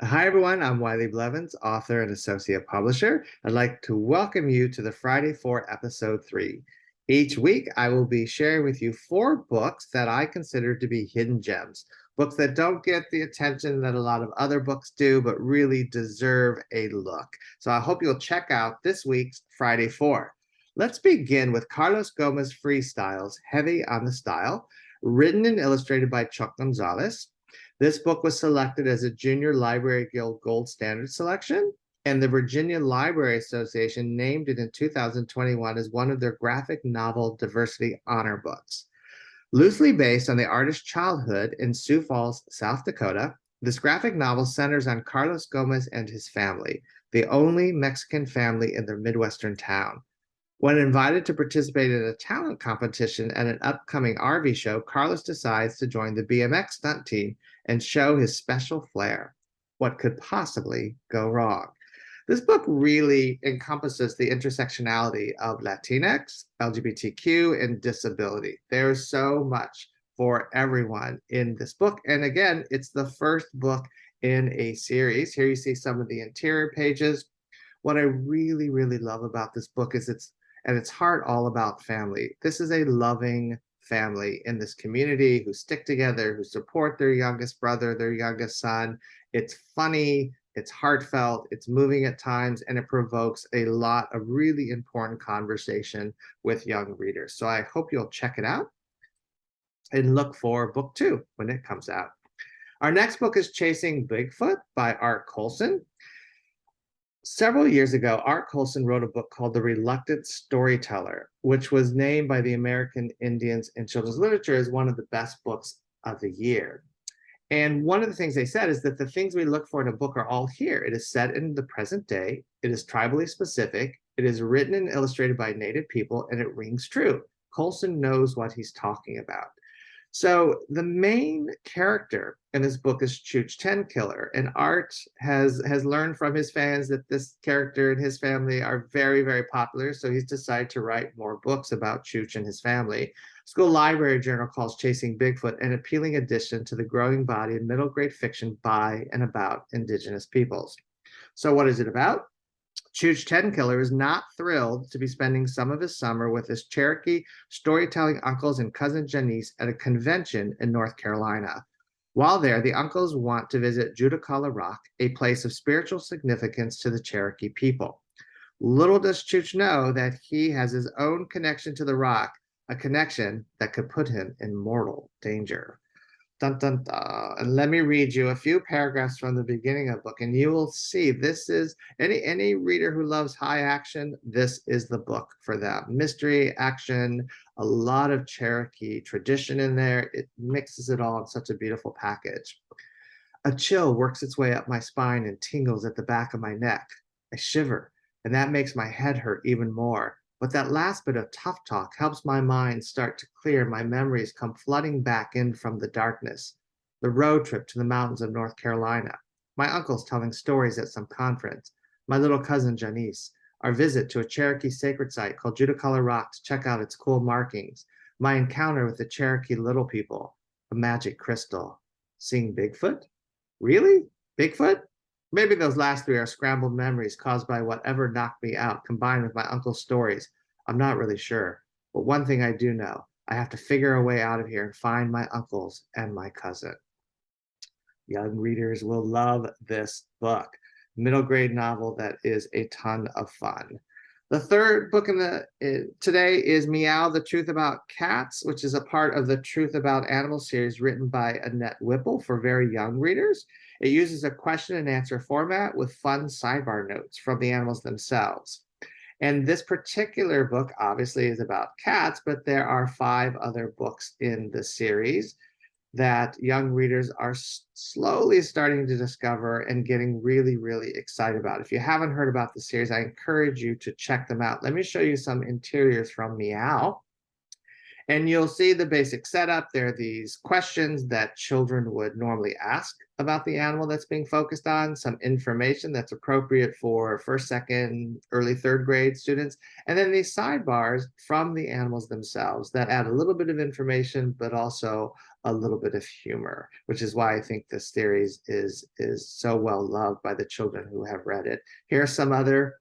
Hi, everyone. I'm Wiley Blevins, author and associate publisher. I'd like to welcome you to the Friday for episode 3. Each week, I will be sharing with you 4 books that I consider to be hidden gems, books that don't get the attention that a lot of other books do, but really deserve a look. So I hope you'll check out this week's Friday 4. Let's begin with Carlos Gomez Freestyles, Heavy on the Style, written and illustrated by Chuck Gonzalez. This book was selected as a Junior Library Guild Gold Standard selection, and the Virginia Library Association named it in 2021 as one of their graphic novel diversity honor books. Loosely based on the artist's childhood in Sioux Falls, South Dakota, this graphic novel centers on Carlos Gomez and his family, the only Mexican family in their Midwestern town. When invited to participate in a talent competition at an upcoming RV show, Carlos decides to join the BMX stunt team and show his special flair. What could possibly go wrong? This book really encompasses the intersectionality of Latinx, LGBTQ, and disability. There's so much for everyone in this book. And again, it's the first book in a series. Here you see some of the interior pages. What I really, really love about this book is it's at its heart all about family. This is a loving family in this community who stick together, who support their youngest brother, their youngest son. It's funny, it's heartfelt, it's moving at times, and it provokes a lot of really important conversation with young readers. So I hope you'll check it out and look for book 2 when it comes out. Our next book is Chasing Bigfoot by Art Colson. Several years ago, Art Colson wrote a book called The Reluctant Storyteller, which was named by the American Indians in Children's Literature as one of the best books of the year. And one of the things they said is that the things we look for in a book are all here. It is set in the present day, it is tribally specific, it is written and illustrated by Native people, and it rings true. Colson knows what he's talking about. So the main character in this book is Chooch Tenkiller, and Art has learned from his fans that this character and his family are very, very popular. So he's decided to write more books about Chooch and his family. School Library Journal calls Chasing Bigfoot an appealing addition to the growing body of middle grade fiction by and about Indigenous peoples. So what is it about? Chooch Tenkiller is not thrilled to be spending some of his summer with his Cherokee storytelling uncles and cousin Janice at a convention in North Carolina. While there, the uncles want to visit Judicala Rock, a place of spiritual significance to the Cherokee people. Little does Chooch know that he has his own connection to the rock, a connection that could put him in mortal danger. Dun, dun, dun. And let me read you a few paragraphs from the beginning of the book, and you will see this is any reader who loves high action, this is the book for them. Mystery, action, a lot of Cherokee tradition in there. It mixes it all in such a beautiful package. A chill works its way up my spine and tingles at the back of my neck. I shiver, and that makes my head hurt even more. But that last bit of tough talk helps my mind start to clear. My memories come flooding back in from the darkness. The road trip to the mountains of North Carolina. My uncles telling stories at some conference. My little cousin Janice. Our visit to a Cherokee sacred site called Judicala Rock to check out its cool markings. My encounter with the Cherokee little people. A magic crystal. Seeing Bigfoot? Really? Bigfoot? Maybe those last 3 are scrambled memories caused by whatever knocked me out, combined with my uncle's stories. I'm not really sure. But one thing I do know, I have to figure a way out of here and find my uncles and my cousin. Young readers will love this book. Middle grade novel that is a ton of fun. The third book today is Meow, The Truth About Cats, which is a part of the Truth About Animals series written by Annette Whipple for very young readers. It uses a question and answer format with fun sidebar notes from the animals themselves. And this particular book obviously is about cats, but there are 5 other books in the series that young readers are slowly starting to discover and getting really, really excited about. If you haven't heard about the series, I encourage you to check them out. Let me show you some interiors from Meow. And you'll see the basic setup. There are these questions that children would normally ask about the animal that's being focused on, some information that's appropriate for first, second, early third grade students, and then these sidebars from the animals themselves that add a little bit of information, but also a little bit of humor, which is why I think this series is so well loved by the children who have read it. Here are some other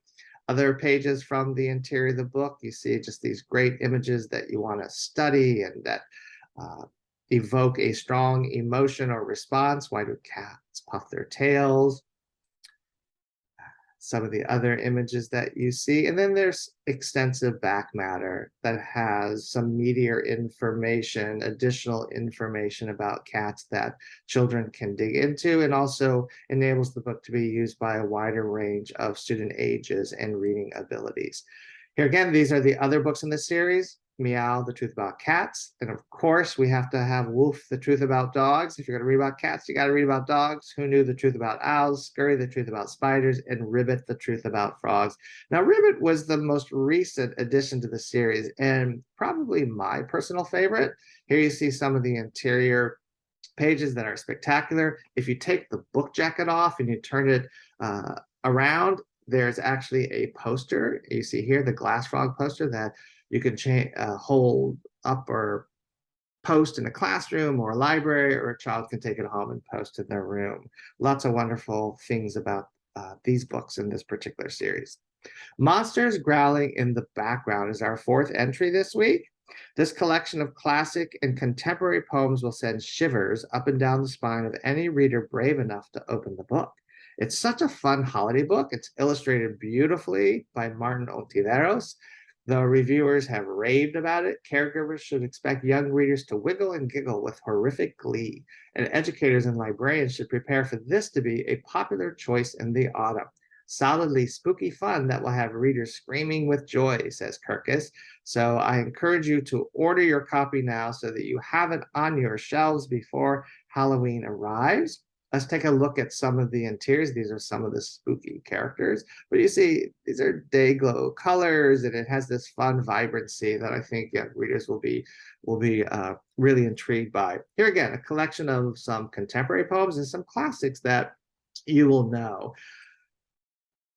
pages from the interior of the book. You see just these great images that you want to study and that uh, evoke a strong emotion or response. Why do cats puff their tails? Some of the other images that you see. And then there's extensive back matter that has some meatier information, additional information about cats that children can dig into, and also enables the book to be used by a wider range of student ages and reading abilities. Here again, these are the other books in the series. Meow, The Truth About Cats. And of course, we have to have Woof, The Truth About Dogs. If you're going to read about cats, you got to read about dogs. Who Knew, The Truth About Owls. Scurry, The Truth About Spiders. And Ribbit, The Truth About Frogs. Now, Ribbit was the most recent addition to the series and probably my personal favorite. Here you see some of the interior pages that are spectacular. If you take the book jacket off and you turn it around, there's actually a poster. You see here the glass frog poster that you can hold up or post in a classroom or a library, or a child can take it home and post in their room. Lots of wonderful things about these books in this particular series. Monsters Growling in the Background is our fourth entry this week. This collection of classic and contemporary poems will send shivers up and down the spine of any reader brave enough to open the book. It's such a fun holiday book. It's illustrated beautifully by Martin Ontiveros. Though reviewers have raved about it, caregivers should expect young readers to wiggle and giggle with horrific glee, and educators and librarians should prepare for this to be a popular choice in the autumn. Solidly spooky fun that will have readers screaming with joy, says Kirkus. So I encourage you to order your copy now so that you have it on your shelves before Halloween arrives. Let's take a look at some of the interiors. These are some of the spooky characters. But you see, these are day glow colors, and it has this fun vibrancy that I think readers will be really intrigued by. Here again, a collection of some contemporary poems and some classics that you will know,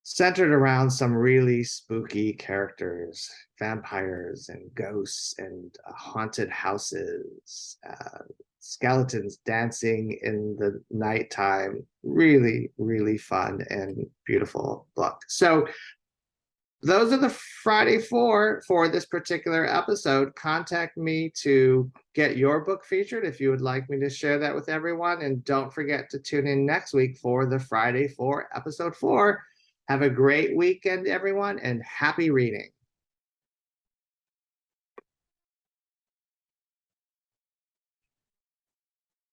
centered around some really spooky characters, vampires and ghosts and haunted houses, skeletons dancing in the nighttime. Really, really fun and beautiful book. So those are the Friday Four for this particular episode. Contact me to get your book featured if you would like me to share that with everyone. And don't forget to tune in next week for the Friday Four episode 4. Have a great weekend, everyone, and happy reading.